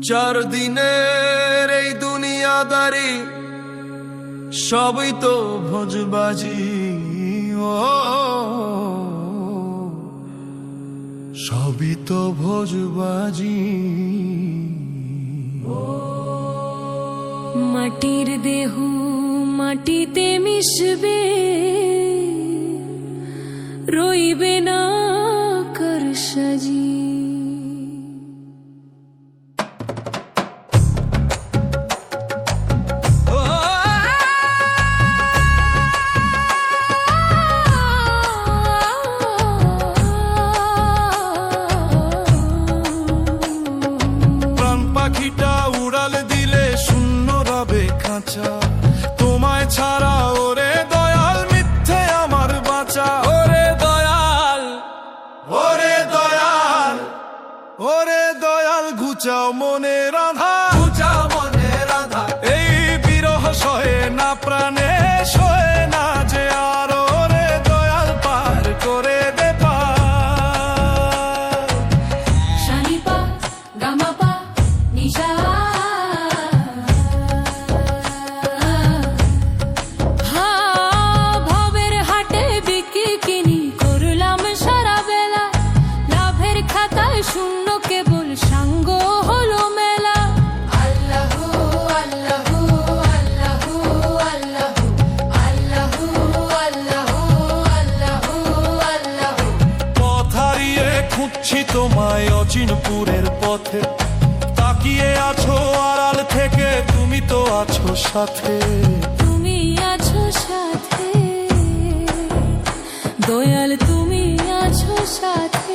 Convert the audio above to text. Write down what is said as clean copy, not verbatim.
চার দিনের এই দুনিয়াদারি সবই তো ভোজবাজি, ও সবই তো ভোজবাজি। মাটির দেহ মাটিতে মিশবে, রইবে না কার সাজি। পাখিটা উড়াল দিলে শূন্য রবে খাঁচা, তোমায় ছাড়া ওরে দয়াল মিথ্যে আমার বাঁচা। ওরে দয়াল, ওরে দয়াল, ওরে দয়াল ঘুচাও মনে রাধা, ঘুচাও মনে রাধা। এই বিরহ সহে না প্রাণে সহে না যে আর, ওরে দয়াল পার করে দে পার। শানিপা গামাপা নিশা ভবের হাটে বিক্রি কিনি করলাম সারা বেলা, লাভের খাতায় শূন্য কেবল সাঙ্গ হলো মেলা। আল্লাহু আল্লাহু আল্লাহু আল্লাহু আল্লাহু আল্লাহু আল্লাহু আল্লাহু। পথ হারিয়ে খুঁজছি তোমায় অচিনপুরের পথে, তাকিয়ে আছো আড়াল থেকে, তুমি তো আছো সাথে, তুমি আছো সাথে দয়াল, তুমি আছো সাথে।